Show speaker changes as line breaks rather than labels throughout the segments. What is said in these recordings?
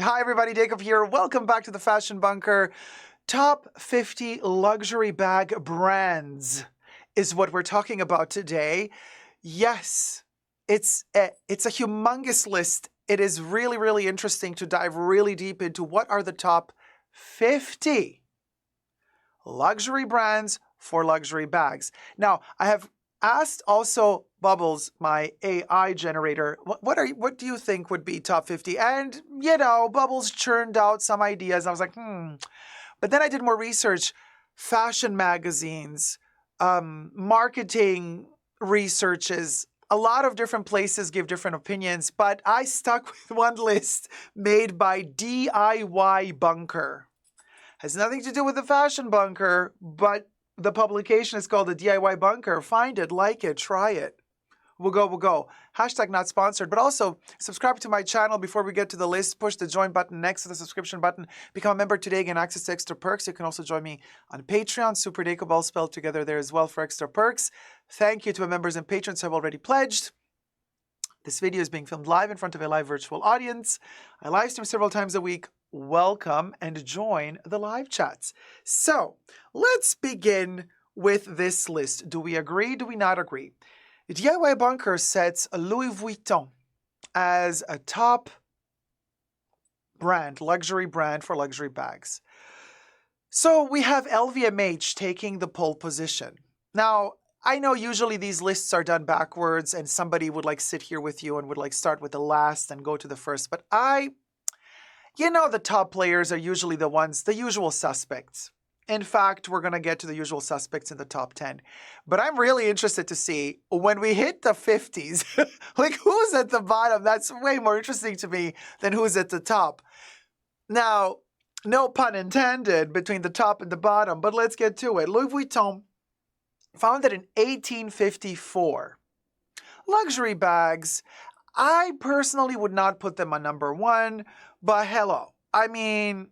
Hi everybody, Dacob here. Welcome back to the Fashion Bunker. Top 50 luxury bag brands is what we're talking about today. Yes, it's a humongous list. It is really, really interesting to dive really deep into what are the top 50 luxury brands for luxury bags. Now, I have asked also Bubbles, my AI generator, what do you think would be top 50? And, Bubbles churned out some ideas. I was like, But then I did more research, fashion magazines, marketing researches. A lot of different places give different opinions, but I stuck with one list made by DIY Bunker. Has nothing to do with the Fashion Bunker, but the publication is called the DIY Bunker. Find it, like it, try it. We'll go. Hashtag not sponsored, but also subscribe to my channel before we get to the list. Push the join button next to the subscription button. Become a member today, gain access to extra perks. You can also join me on Patreon, superdacob, all spelled together there as well for extra perks. Thank you to my members and patrons who have already pledged. This video is being filmed live in front of a live virtual audience. I live stream several times a week. Welcome and join the live chats. So let's begin with this list. Do we agree? Do we not agree? DIY Bunker sets Louis Vuitton as a top brand, luxury brand for luxury bags. So we have LVMH taking the pole position. Now, I know usually these lists are done backwards and somebody would sit here with you and would start with the last and go to the first. But the top players are usually the ones, the usual suspects. In fact, we're going to get to the usual suspects in the top 10. But I'm really interested to see when we hit the 50s, who's at the bottom. That's way more interesting to me than who's at the top. Now, no pun intended between the top and the bottom, but let's get to it. Louis Vuitton, founded in 1854. Luxury bags, I personally would not put them on number one, but hello. I mean,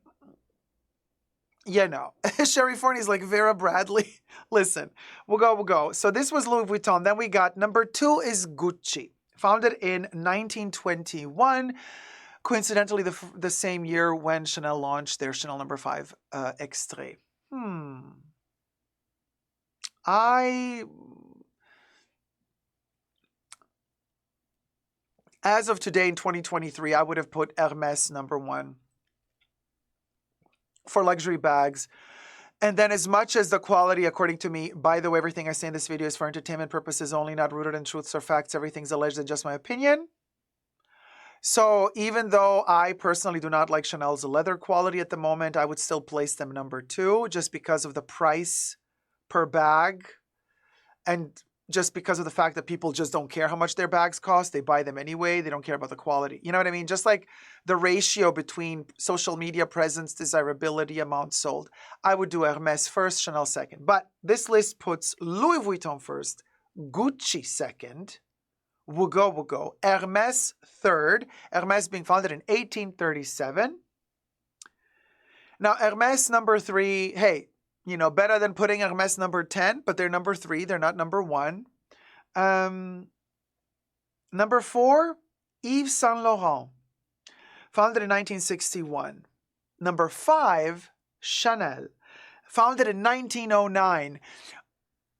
Sherry Forney's like Vera Bradley. Listen, we'll go. So this was Louis Vuitton. Then we got number 2 is Gucci, founded in 1921. Coincidentally, the same year when Chanel launched their Chanel No. 5 Extrait. As of today in 2023, I would have put Hermes number 1 for luxury bags. And then as much as the quality, according to me, by the way, everything I say in this video is for entertainment purposes only, not rooted in truths or facts. Everything's alleged and just my opinion. So even though I personally do not like Chanel's leather quality at the moment, I would still place them number 2 just because of the price per bag and just because of the fact that people just don't care how much their bags cost. They buy them anyway. They don't care about the quality. You know what I mean? Just like the ratio between social media presence, desirability, amount sold. I would do Hermes first, Chanel second. But this list puts Louis Vuitton first, Gucci second. We'll go. Hermes third. Hermes being founded in 1837. Now, Hermes number 3, hey, better than putting Hermes number 10, but they're number 3. They're not number 1. Number 4, Yves Saint Laurent, founded in 1961. Number 5, Chanel, founded in 1909.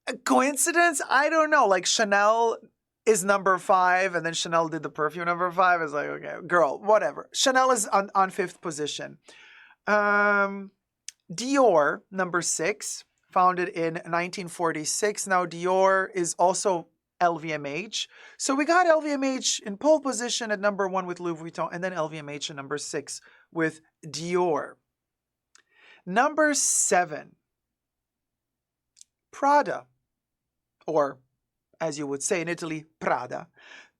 A coincidence? I don't know. Chanel is number 5, and then Chanel did the perfume number 5. It's like, okay, girl, whatever. Chanel is on 5th position. Dior, number 6, founded in 1946. Now, Dior is also LVMH. So we got LVMH in pole position at number 1 with Louis Vuitton, and then LVMH at number 6 with Dior. Number 7, Prada, or as you would say in Italy, Prada.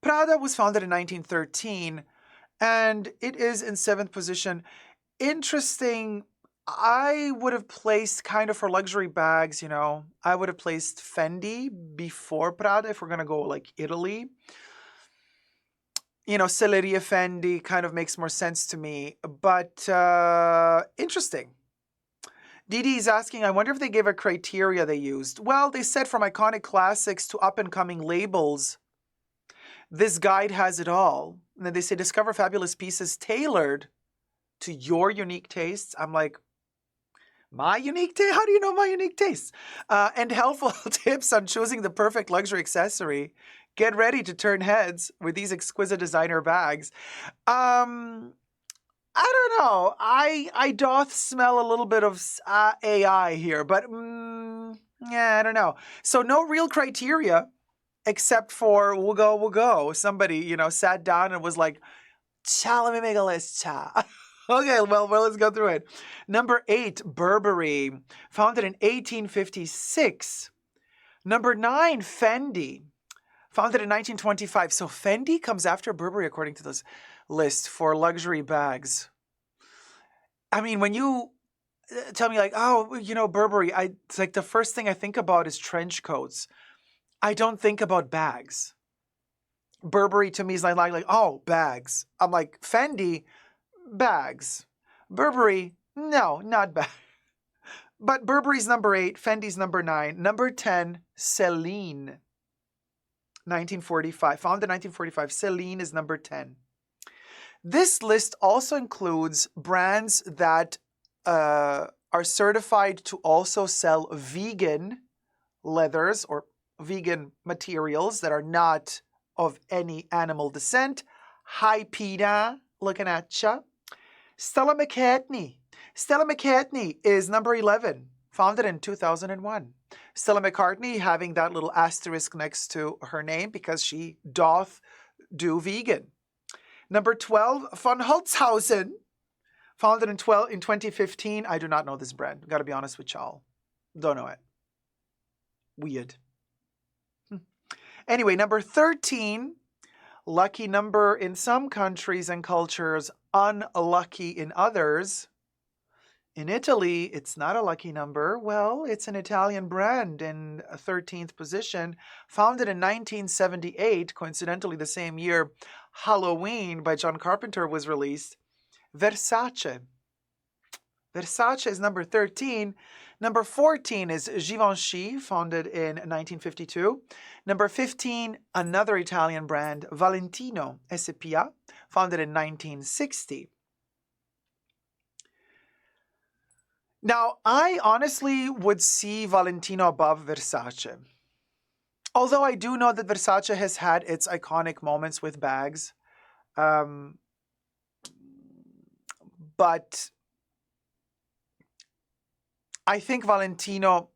Prada was founded in 1913, and it is in 7th position. Interesting. I would have placed kind of for luxury bags, I would have placed Fendi before Prada if we're going to go Italy. Selleria Fendi kind of makes more sense to me, but interesting. Didi is asking, I wonder if they gave a criteria they used. Well, they said from iconic classics to up-and-coming labels, this guide has it all. And then they say, discover fabulous pieces tailored to your unique tastes. I'm like, my unique taste? How do you know my unique tastes? And helpful tips on choosing the perfect luxury accessory. Get ready to turn heads with these exquisite designer bags. I don't know. I doth smell a little bit of AI here, but yeah, I don't know. So no real criteria except for we'll go. Somebody, sat down and was like, cha, let me make a list, cha. Okay, well, let's go through it. Number 8, Burberry, founded in 1856. Number 9, Fendi, founded in 1925. So Fendi comes after Burberry according to this list for luxury bags. I mean, when you tell me like, oh, Burberry, it's like the first thing I think about is trench coats. I don't think about bags. Burberry to me is like, oh, bags. I'm like, Fendi, bags. Burberry, no, not bags. But Burberry's number 8, Fendi's number 9. Number 10, Celine. 1945, founded in 1945. Celine is number 10. This list also includes brands that are certified to also sell vegan leathers or vegan materials that are not of any animal descent. Hi, PETA, looking at ya. Stella McCartney. Stella McCartney is number 11, founded in 2001. Stella McCartney having that little asterisk next to her name because she doth do vegan. Number 12, von Holzhausen, founded in 2015. I do not know this brand. Got to be honest with y'all. Don't know it. Weird. Anyway, number 13, lucky number in some countries and cultures, unlucky in others. In Italy, it's not a lucky number. Well, it's an Italian brand in a 13th position, founded in 1978, coincidentally the same year Halloween by John Carpenter was released. Versace. Versace is number 13. Number 14 is Givenchy, founded in 1952. Number 15, another Italian brand, Valentino SPA, founded in 1960. Now, I honestly would see Valentino above Versace. Although I do know that Versace has had its iconic moments with bags. But I think Valentino,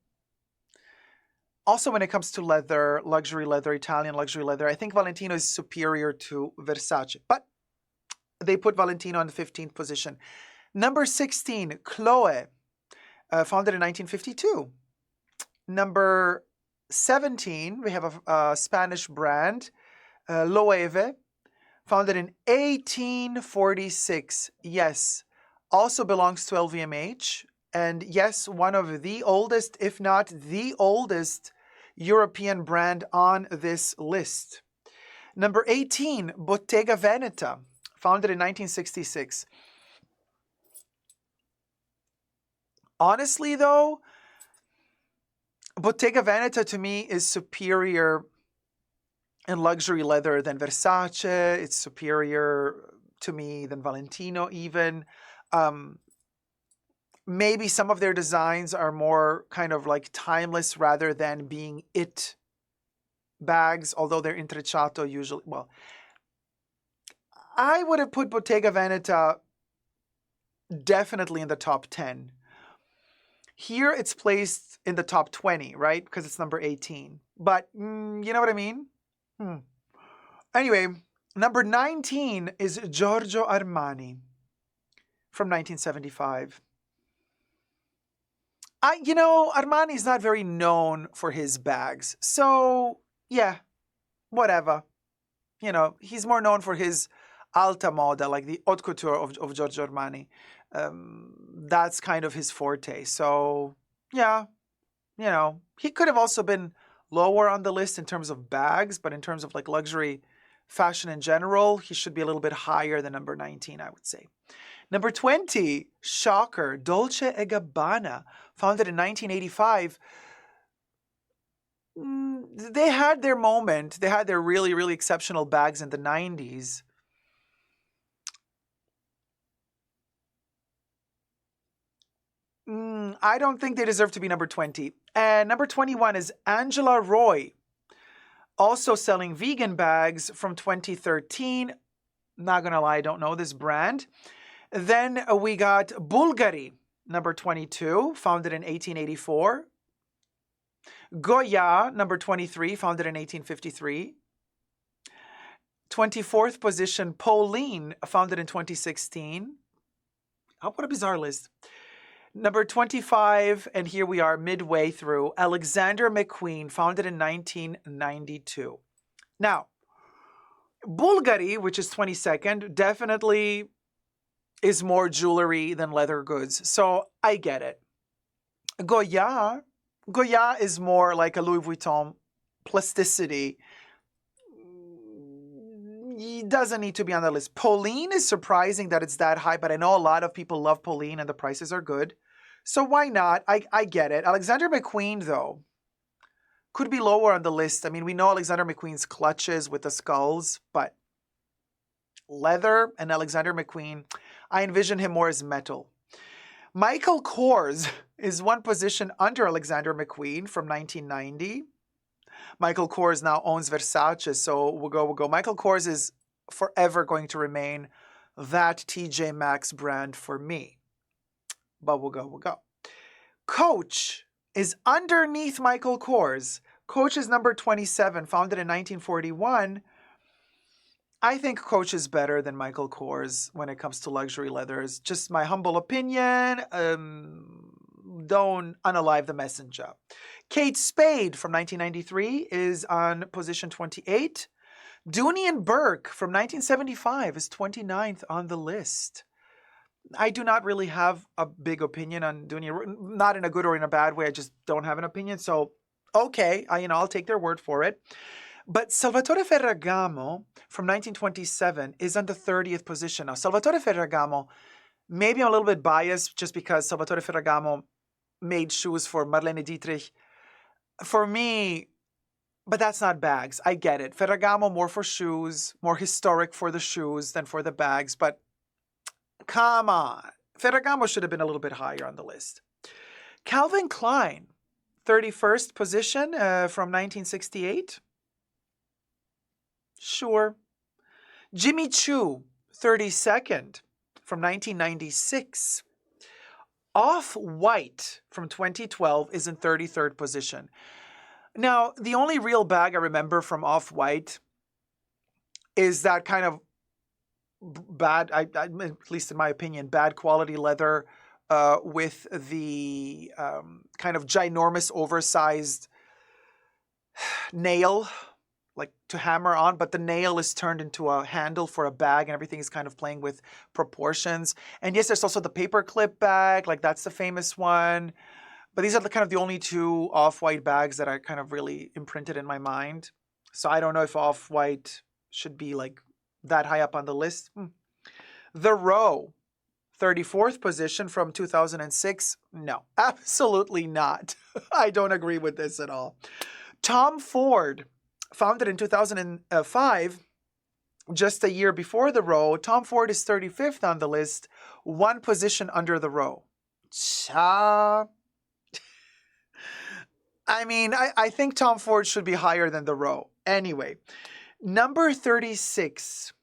also when it comes to leather, luxury leather, Italian luxury leather, I think Valentino is superior to Versace. But they put Valentino in the 15th position. Number 16, Chloe, founded in 1952. Number 17, we have a Spanish brand, Loewe, founded in 1846. Yes, also belongs to LVMH. And yes, one of the oldest, if not the oldest, European brand on this list. Number 18, Bottega Veneta, founded in 1966. Honestly, though, Bottega Veneta to me is superior in luxury leather than Versace. It's superior to me than Valentino even. Maybe some of their designs are more kind of like timeless rather than being it bags, although they're intrecciato usually. Well, I would have put Bottega Veneta definitely in the top 10. Here it's placed in the top 20, right? Because it's number 18. But you know what I mean? Anyway, number 19 is Giorgio Armani from 1975. Armani's not very known for his bags. So, yeah, whatever. He's more known for his alta moda, like the haute couture of Giorgio Armani. That's kind of his forte. So, yeah, he could have also been lower on the list in terms of bags, but in terms of like luxury fashion in general, he should be a little bit higher than number 19, I would say. Number 20, shocker, Dolce & Gabbana, founded in 1985. They had their moment. They had their really, really exceptional bags in the 90s. I don't think they deserve to be number 20. And number 21 is Angela Roy, also selling vegan bags from 2013. Not gonna lie, I don't know this brand. Then we got Bulgari, number 22, founded in 1884. Goya, number 23, founded in 1853. 24th position, Pauline, founded in 2016. Oh, what a bizarre list. Number 25, and here we are midway through, Alexander McQueen, founded in 1992. Now, Bulgari, which is 22nd, definitely is more jewelry than leather goods. So I get it. Goya is more like a Louis Vuitton plasticity. It doesn't need to be on the list. Pauline is surprising that it's that high, but I know a lot of people love Pauline and the prices are good. So why not? I get it. Alexander McQueen, though, could be lower on the list. I mean, we know Alexander McQueen's clutches with the skulls, but leather and Alexander McQueen, I envision him more as metal. Michael Kors is one position under Alexander McQueen from 1990. Michael Kors now owns Versace, so we'll go. Michael Kors is forever going to remain that TJ Maxx brand for me. But we'll go. Coach is underneath Michael Kors. Coach is number 27, founded in 1941. I think Coach is better than Michael Kors when it comes to luxury leathers. Just my humble opinion. Don't unalive the messenger. Kate Spade from 1993 is on position 28. Dooney and Burke from 1975 is 29th on the list. I do not really have a big opinion on Dooney, not in a good or in a bad way. I just don't have an opinion. So, okay, I'll take their word for it. But Salvatore Ferragamo from 1927 is on the 30th position. Now, Salvatore Ferragamo, maybe I'm a little bit biased just because Salvatore Ferragamo made shoes for Marlene Dietrich. For me, but that's not bags. I get it. Ferragamo more for shoes, more historic for the shoes than for the bags. But come on. Ferragamo should have been a little bit higher on the list. Calvin Klein, 31st position from 1968. Sure. Jimmy Choo, 32nd from 1996. Off-White from 2012 is in 33rd position. Now, the only real bag I remember from Off-White is that kind of bad, at least in my opinion, bad quality leather with the kind of ginormous, oversized nail, like to hammer on, but the nail is turned into a handle for a bag and everything is kind of playing with proportions. And yes, there's also the paperclip bag, like that's the famous one. But these are the only two Off-White bags that are kind of really imprinted in my mind. So I don't know if Off-White should be like that high up on the list. The Row, 34th position from 2006. No, absolutely not. I don't agree with this at all. Tom Ford, founded in 2005, just a year before the Row. Tom Ford is 35th on the list, one position under the Row. I mean, I think Tom Ford should be higher than the Row. Anyway, number 36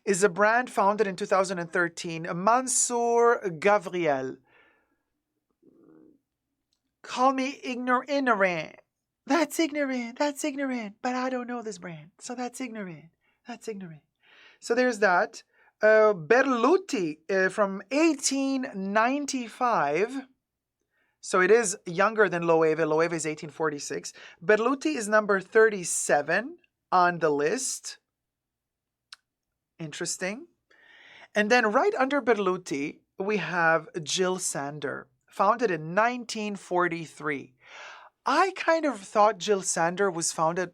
is a brand founded in 2013, Mansour Gavriel. Call me ignorant. That's ignorant, but I don't know this brand. So that's ignorant. So there's that. Berluti from 1895. So it is younger than Loewe. Loewe is 1846. Berluti is number 37 on the list. Interesting. And then right under Berluti, we have Jill Sander, founded in 1943. I kind of thought Jill Sander was founded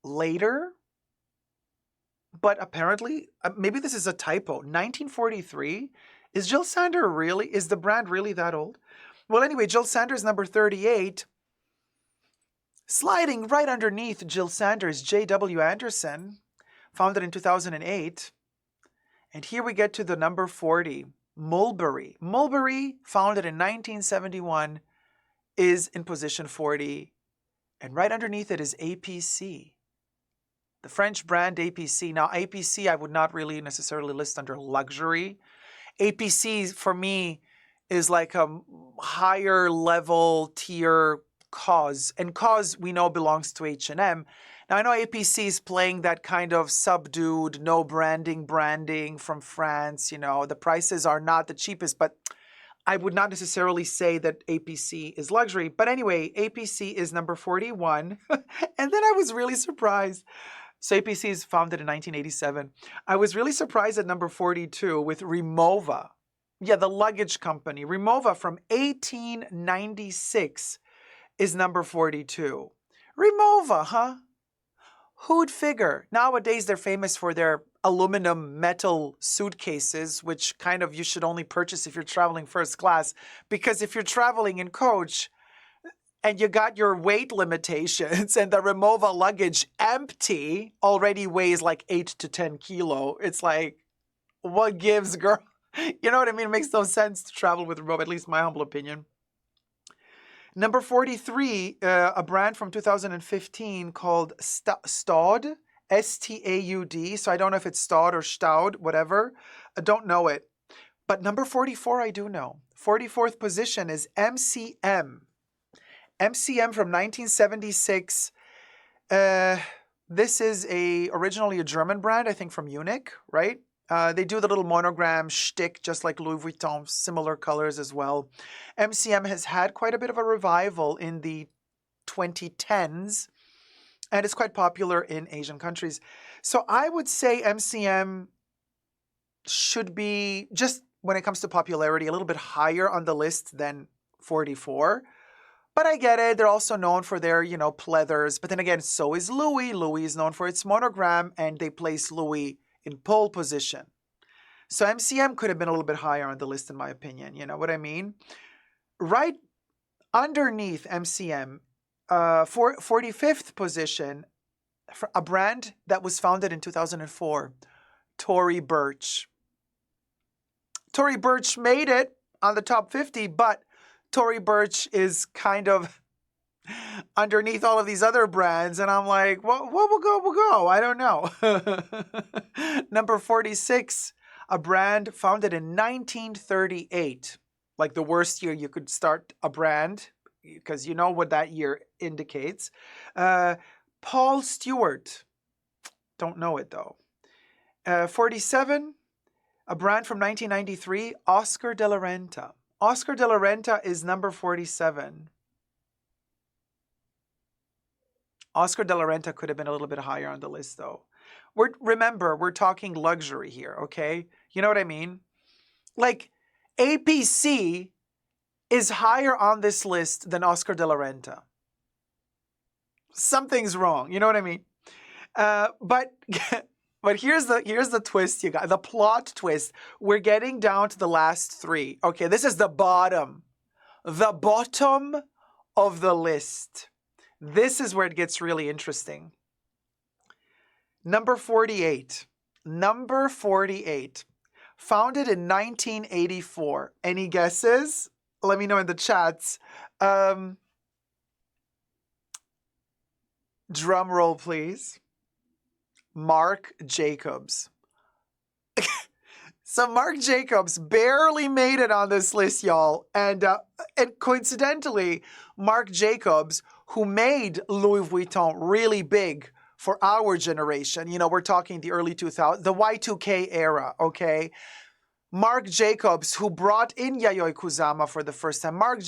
later, but apparently, maybe this is a typo. 1943? Is Jill Sander really, is the brand really that old? Well, anyway, Jill Sander is number 38. Sliding right underneath Jill Sander is J.W. Anderson, founded in 2008. And here we get to the number 40. Mulberry. Mulberry, founded in 1971, is in position 40. And right underneath it is APC. The French brand APC. Now, APC I would not really necessarily list under luxury. APC for me is like a higher level tier COS. And COS we know belongs to H&M. Now I know APC is playing that kind of subdued, no branding from France. You know, the prices are not the cheapest, but I would not necessarily say that APC is luxury. But anyway, APC is number 41. And then I was really surprised. So APC is founded in 1987. I was really surprised at number 42 with Remova. Yeah, the luggage company. Remova from 1896 is number 42. Remova, huh? Who'd figure? Nowadays, they're famous for their aluminum metal suitcases, which kind of you should only purchase if you're traveling first class. Because if you're traveling in coach and you got your weight limitations and the Remova luggage empty already weighs like 8 to 10 kilo, it's like, what gives, girl? You know what I mean? It makes no sense to travel with Remova, at least my humble opinion. Number 43, a brand from 2015 called Stod, S-T-A-U-D. So I don't know if it's Stod or Stod, whatever. I don't know it. But number 44, I do know. 44th position is MCM. MCM from 1976. This is originally a German brand, I think from Munich, right? They do the little monogram shtick, just like Louis Vuitton, similar colors as well. MCM has had quite a bit of a revival in the 2010s, and it's quite popular in Asian countries. So I would say MCM should be, just when it comes to popularity, a little bit higher on the list than 44. But I get it. They're also known for their, pleathers. But then again, so is Louis. Louis is known for its monogram, and they place Louis in pole position. So MCM could have been a little bit higher on the list, in my opinion. You know what I mean? Right underneath MCM, 45th position, for a brand that was founded in 2004, Tory Burch. Tory Burch made it on the top 50, but Tory Burch is kind of underneath all of these other brands, and I'm like, what will go? Will go. I don't know. Number 46, a brand founded in 1938, like the worst year you could start a brand, because you know what that year indicates. Paul Stewart, don't know it though. 47, a brand from 1993, Oscar de la Renta. Oscar de la Renta is number 47. Oscar de la Renta could have been a little bit higher on the list, though. Remember, we're talking luxury here, okay? You know what I mean? Like, APC is higher on this list than Oscar de la Renta. Something's wrong, you know what I mean? But here's the twist, you guys. The plot twist. We're getting down to the last three. Okay, this is the bottom. The bottom of the list. This is where it gets really interesting. Number 48. Number 48. Founded in 1984. Any guesses? Let me know in the chats. Drum roll, please. Marc Jacobs. So Marc Jacobs barely made it on this list, y'all. And coincidentally, Marc Jacobs, who made Louis Vuitton really big for our generation. You know, we're talking the early 2000s, the Y2K era, okay? Marc Jacobs, who brought in Yayoi Kusama for the first time. Marc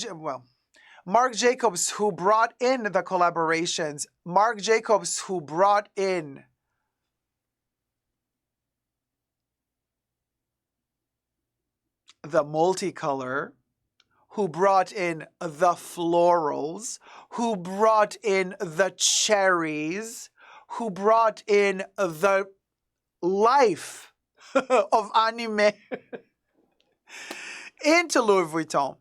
Jacobs, who brought in the collaborations. Marc Jacobs, who brought in the multicolor, who brought in the florals, who brought in the cherries, who brought in the life of anime into Louis Vuitton.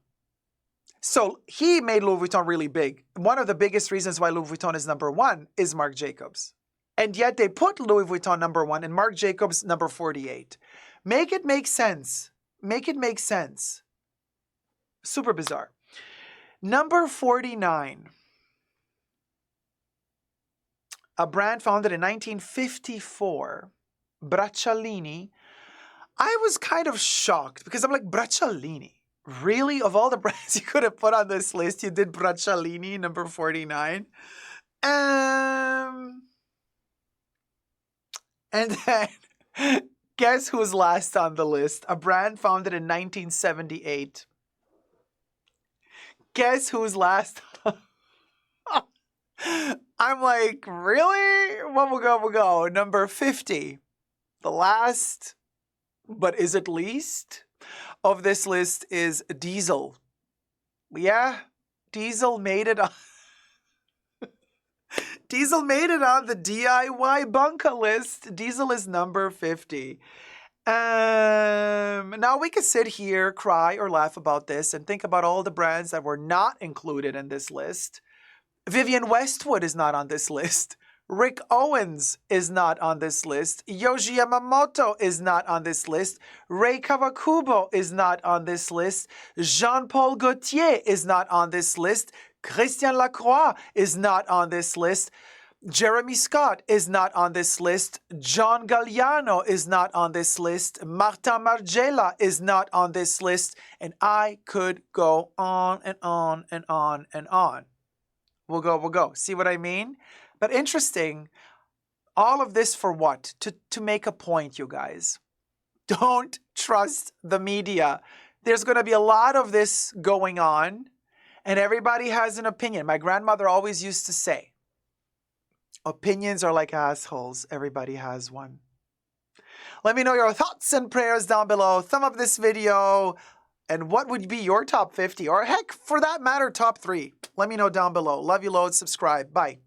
So he made Louis Vuitton really big. One of the biggest reasons why Louis Vuitton is number one is Marc Jacobs. And yet they put Louis Vuitton number one and Marc Jacobs number 48. Make it make sense. Make it make sense. Super bizarre. Number 49. A brand founded in 1954. Braccialini. I was kind of shocked because I'm like, Braccialini? Really? Of all the brands you could have put on this list, you did Braccialini, number 49. And then, guess who's last on the list? A brand founded in 1978. Guess who's last? I'm like, really? Well, we'll go. Number 50. The last, but is it least, of this list is Diesel. Yeah, Diesel made it on. Diesel made it on the DIY bunker list. Diesel is number 50. Now we could sit here, cry or laugh about this and think about all the brands that were not included in this list. Vivienne Westwood is not on this list. Rick Owens is not on this list. Yohji Yamamoto is not on this list. Rei Kawakubo is not on this list. Jean-Paul Gaultier is not on this list. Christian Lacroix is not on this list. Jeremy Scott is not on this list. John Galliano is not on this list. Martin Margiela is not on this list. And I could go on and on and on and on. We'll go. See what I mean? But interesting, all of this for what? To make a point, you guys. Don't trust the media. There's going to be a lot of this going on, and everybody has an opinion. My grandmother always used to say, opinions are like assholes. Everybody has one. Let me know your thoughts and prayers down below. Thumb up this video. And what would be your top 50? Or heck, for that matter, top 3? Let me know down below. Love you loads. Subscribe. Bye.